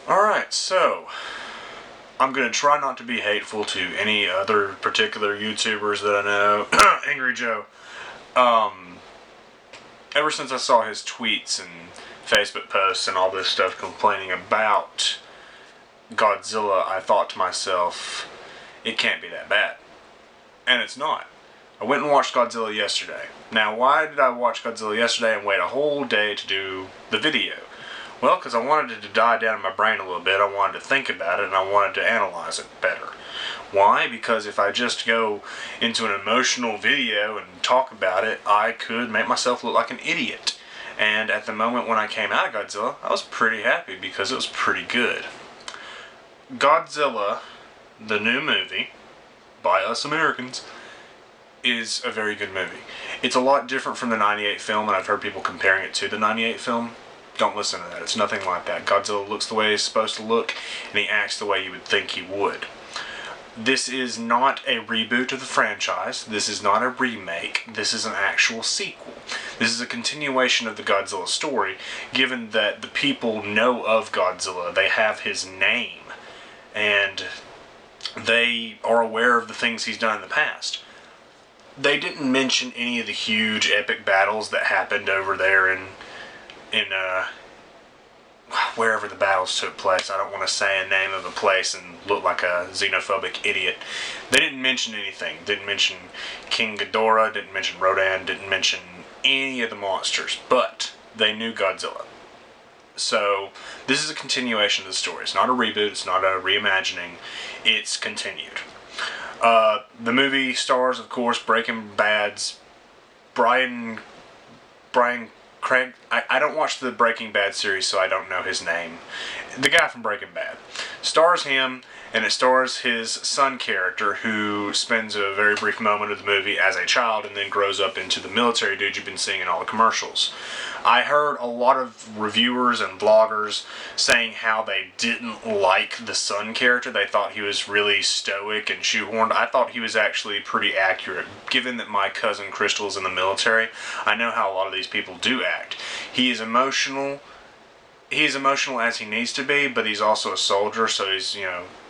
Alright, so I'm going to try not to be hateful to any other particular YouTubers that I know. Angry Joe. Um, Ever since I saw his tweets and Facebook posts and all this stuff complaining about Godzilla, I thought to myself, it can't be that bad. And it's not. I went and watched Godzilla yesterday. Now, why did I watch Godzilla yesterday and wait a whole day to do the video? Well, because I wanted it to die down in my brain a little bit. I wanted to think about it and I wanted to analyze it better. Why? Because if I just go into an emotional video and talk about it, I could make myself look like an idiot. And at the moment when I came out of Godzilla, I was pretty happy because it was pretty good. Godzilla, the new movie, by us Americans, is a very good movie. It's a lot different from the 98 film, and I've heard people comparing it to the 98 film. Don't listen to that. It's nothing like that. Godzilla looks the way he's supposed to look, and he acts the way you would think he would. This is not a reboot of the franchise. This is not a remake. This is an actual sequel. This is a continuation of the Godzilla story, given that the people know of Godzilla. They have his name, and they are aware of the things he's done in the past. They didn't mention any of the huge epic battles that happened over there in wherever the battles took place. I don't want to say a name of a place and look like a xenophobic idiot. They didn't mention anything. Didn't mention King Ghidorah, didn't mention Rodan, didn't mention any of the monsters, but they knew Godzilla. So this is a continuation of the story. It's not a reboot, it's not a reimagining, it's continued. The movie stars, of course, Breaking Bad's Brian Craig. I don't watch the Breaking Bad series, so I don't know his name. The guy from Breaking Bad. Stars him, and it stars his son character, who spends a very brief moment of the movie as a child and then grows up into the military dude you've been seeing in all the commercials. I heard a lot of reviewers and bloggers saying how they didn't like the son character. They thought he was really stoic and shoehorned. I thought he was actually pretty accurate. Given that my cousin Crystal's in the military, I know how a lot of these people do act. He is emotional. He's emotional as he needs to be, but he's also a soldier, so he's,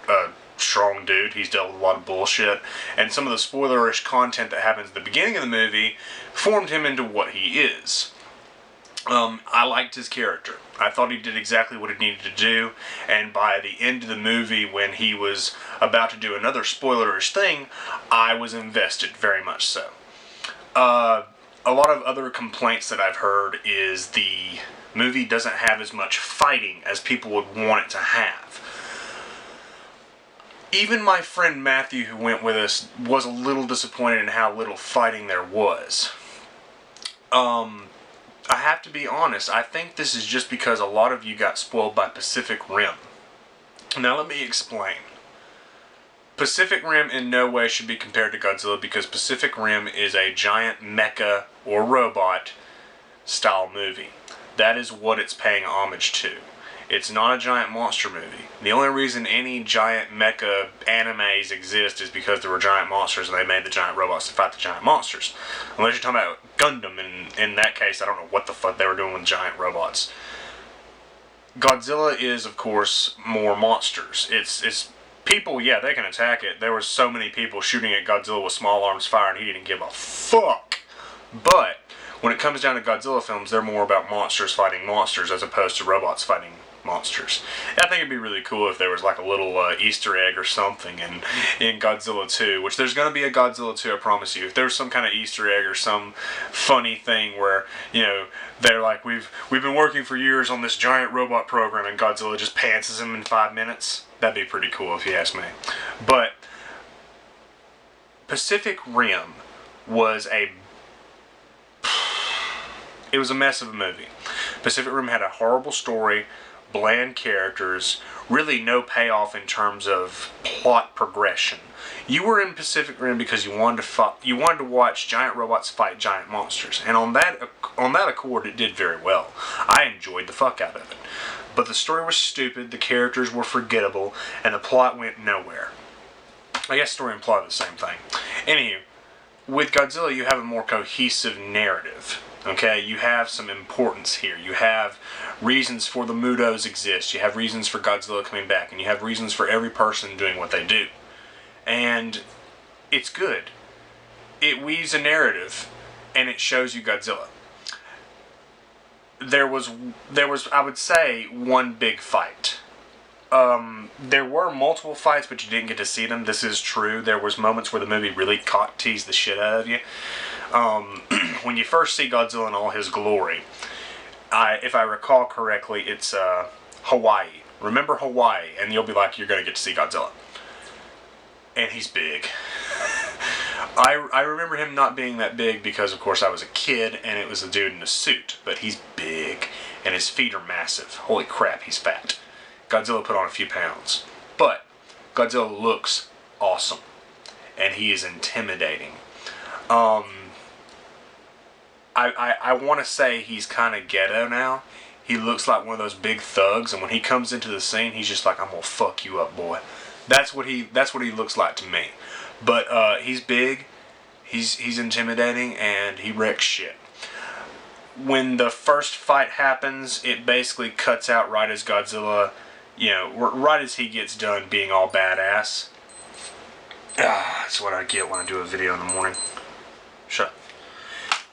a strong dude. He's dealt with a lot of bullshit. And some of the spoilerish content that happens at the beginning of the movie formed him into what he is. I liked his character. I thought he did exactly what he needed to do, and by the end of the movie, when he was about to do another spoilerish thing, I was invested, very much so. A lot of other complaints that I've heard is the movie doesn't have as much fighting as people would want it to have. Even my friend Matthew, who went with us, was a little disappointed in how little fighting there was. I have to be honest, I think this is just because a lot of you got spoiled by Pacific Rim. Now let me explain. Pacific Rim in no way should be compared to Godzilla because Pacific Rim is a giant mecha or robot style movie. That is what it's paying homage to. It's not a giant monster movie. The only reason any giant mecha animes exist is because there were giant monsters and they made the giant robots to fight the giant monsters. Unless you're talking about Gundam, and in that case, I don't know what the fuck they were doing with giant robots. Godzilla is, of course, more monsters. It's people, yeah, they can attack it. There were so many people shooting at Godzilla with small arms fire and he didn't give a fuck. But when it comes down to Godzilla films, they're more about monsters fighting monsters as opposed to robots fighting monsters. I think it'd be really cool if there was like a little Easter egg or something in Godzilla 2, which there's going to be a Godzilla 2, I promise you. If there's some kind of Easter egg or some funny thing where, they're like, we've been working for years on this giant robot program and Godzilla just pantses him in 5 minutes, that'd be pretty cool if you ask me. But Pacific Rim was a mess of a movie. Pacific Rim had a horrible story, bland characters, really no payoff in terms of plot progression. You were in Pacific Rim because you wanted to watch giant robots fight giant monsters, and on that accord, it did very well. I enjoyed the fuck out of it. But the story was stupid, the characters were forgettable, and the plot went nowhere. I guess story and plot are the same thing. Anywho, with Godzilla, you have a more cohesive narrative. Okay, you have some importance here. You have reasons for the Mutos exist. You have reasons for Godzilla coming back, and you have reasons for every person doing what they do. And it's good. It weaves a narrative, and it shows you Godzilla. There was, I would say, one big fight. There were multiple fights, but you didn't get to see them. This is true. There was moments where the movie really teased the shit out of you. When you first see Godzilla in all his glory, if I recall correctly, it's Hawaii. Remember Hawaii, and you'll be like, you're going to get to see Godzilla. And he's big. I remember him not being that big because, of course, I was a kid, and it was a dude in a suit. But he's big, and his feet are massive. Holy crap, he's fat. Godzilla put on a few pounds. But Godzilla looks awesome, and he is intimidating. I want to say he's kind of ghetto now. He looks like one of those big thugs, and when he comes into the scene, he's just like, I'm gonna fuck you up, boy. That's what he looks like to me. But he's big, he's intimidating, and he wrecks shit. When the first fight happens, it basically cuts out right as Godzilla, right as he gets done being all badass. That's what I get when I do a video in the morning. Shut up.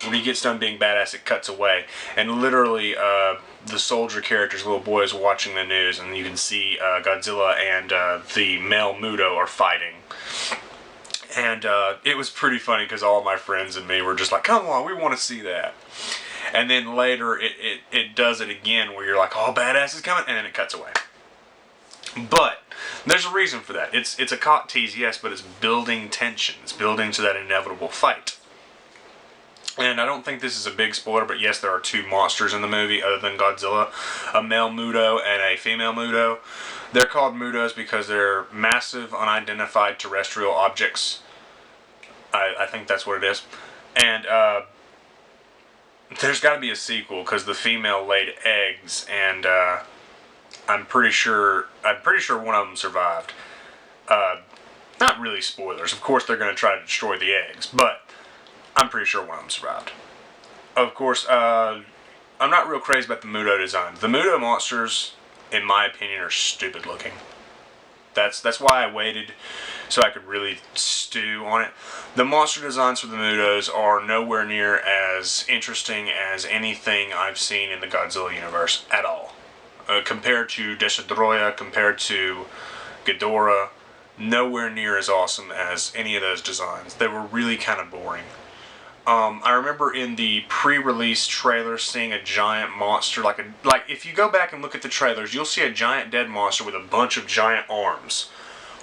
When he gets done being badass, it cuts away. And literally, the soldier character's little boy is watching the news, and you can see Godzilla and the male Muto are fighting. And it was pretty funny because all my friends and me were just like, come on, we want to see that. And then later, it does it again where you're like, oh, badass is coming, and then it cuts away. But there's a reason for that. It's a cock tease, yes, but it's building tension. It's building to that inevitable fight. And I don't think this is a big spoiler, but yes, there are two monsters in the movie other than Godzilla. A male Muto and a female Muto. They're called Mutos because they're massive, unidentified terrestrial objects. I think that's what it is. And there's got to be a sequel because the female laid eggs, and I'm pretty sure one of them survived. Not really spoilers. Of course, they're going to try to destroy the eggs, but I'm pretty sure one of them survived. Of course, I'm not real crazy about the Muto designs. The Muto monsters, in my opinion, are stupid looking. That's why I waited so I could really stew on it. The monster designs for the Mutos are nowhere near as interesting as anything I've seen in the Godzilla universe at all. Compared to Deshadroya, compared to Ghidorah, nowhere near as awesome as any of those designs. They were really kind of boring. I remember in the pre-release trailer seeing a giant monster, like if you go back and look at the trailers, you'll see a giant dead monster with a bunch of giant arms.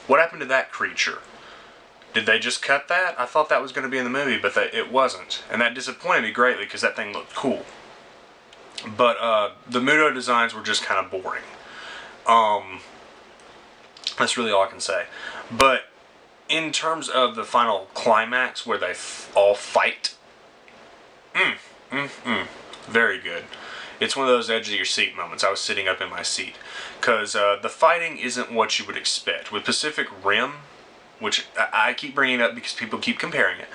What happened to that creature? Did they just cut that? I thought that was going to be in the movie, but it wasn't. And that disappointed me greatly because that thing looked cool. But the Muto designs were just kind of boring. That's really all I can say. But in terms of the final climax where they all fight, very good. It's one of those edge of your seat moments. I was sitting up in my seat. Because the fighting isn't what you would expect. With Pacific Rim, which I keep bringing up because people keep comparing it.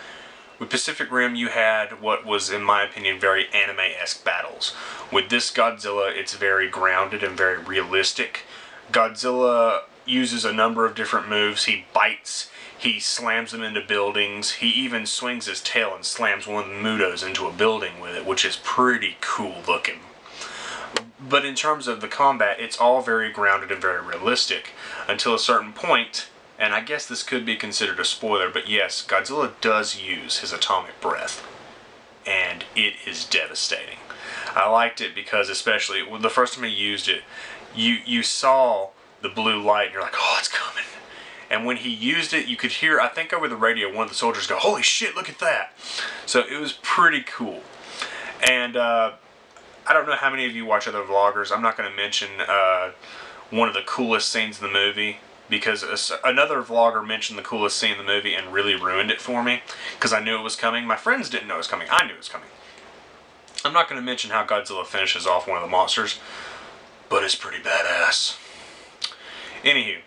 With Pacific Rim, you had what was, in my opinion, very anime-esque battles. With this Godzilla, it's very grounded and very realistic. Godzilla uses a number of different moves. He bites. He slams them into buildings. He even swings his tail and slams one of the Mutos into a building with it, which is pretty cool looking. But in terms of the combat, it's all very grounded and very realistic until a certain point, and I guess this could be considered a spoiler, but yes, Godzilla does use his atomic breath, and it is devastating. I liked it because, especially the first time he used it, you saw the blue light and you're like, oh, it's coming. And when he used it, you could hear, I think over the radio, one of the soldiers go, holy shit, look at that. So it was pretty cool. And I don't know how many of you watch other vloggers. I'm not going to mention one of the coolest scenes in the movie, because another vlogger mentioned the coolest scene in the movie and really ruined it for me, because I knew it was coming. My friends didn't know it was coming. I knew it was coming. I'm not going to mention how Godzilla finishes off one of the monsters, but it's pretty badass. Anywho,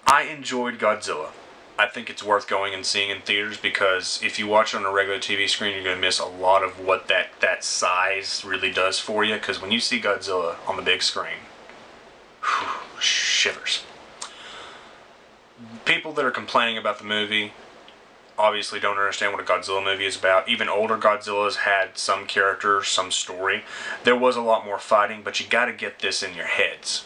I enjoyed Godzilla. I think it's worth going and seeing in theaters, because if you watch it on a regular TV screen, you're going to miss a lot of what that size really does for you. Because when you see Godzilla on the big screen, whew, shivers. People that are complaining about the movie obviously don't understand what a Godzilla movie is about. Even older Godzillas had some character, some story. There was a lot more fighting, but you got to get this in your heads.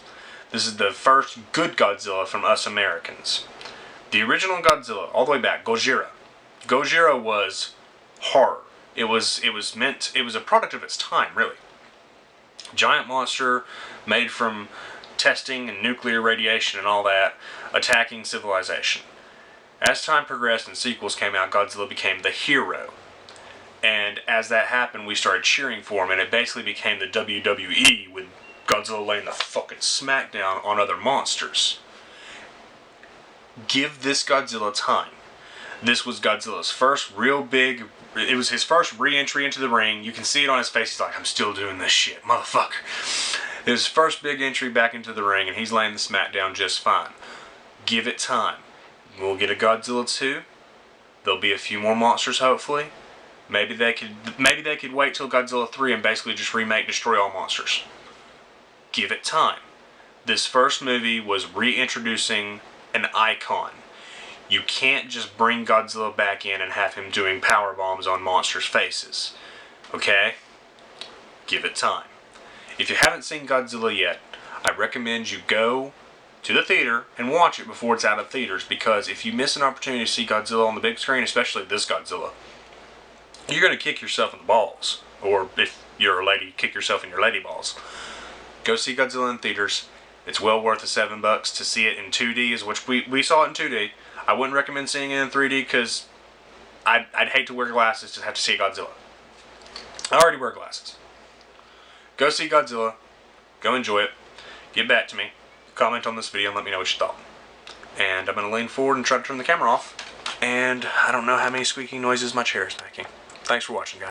This is the first good Godzilla from us Americans. The original Godzilla, all the way back, Gojira. Gojira was horror. It was a product of its time, really. Giant monster made from testing and nuclear radiation and all that, attacking civilization. As time progressed and sequels came out, Godzilla became the hero. And as that happened, we started cheering for him, and it basically became the WWE, with Godzilla laying the fucking smackdown on other monsters. Give this Godzilla time. This was Godzilla's first real big... It was his first re-entry into the ring. You can see it on his face. He's like, I'm still doing this shit, motherfucker. It was his first big entry back into the ring, and he's laying the smackdown just fine. Give it time. We'll get a Godzilla 2. There'll be a few more monsters, hopefully. Maybe they could wait till Godzilla 3 and basically just remake Destroy All Monsters. Give it time. This first movie was reintroducing an icon. You can't just bring Godzilla back in and have him doing power bombs on monsters' faces. Okay? Give it time. If you haven't seen Godzilla yet, I recommend you go to the theater and watch it before it's out of theaters, because if you miss an opportunity to see Godzilla on the big screen, especially this Godzilla, you're going to kick yourself in the balls. Or if you're a lady, kick yourself in your lady balls. Go see Godzilla in theaters. It's well worth the $7 to see it in 2D, which we saw it in 2D. I wouldn't recommend seeing it in 3D, because I'd hate to wear glasses to have to see Godzilla. I already wear glasses. Go see Godzilla. Go enjoy it. Get back to me. Comment on this video and let me know what you thought. And I'm going to lean forward and try to turn the camera off. And I don't know how many squeaking noises my chair is making. Thanks for watching, guys.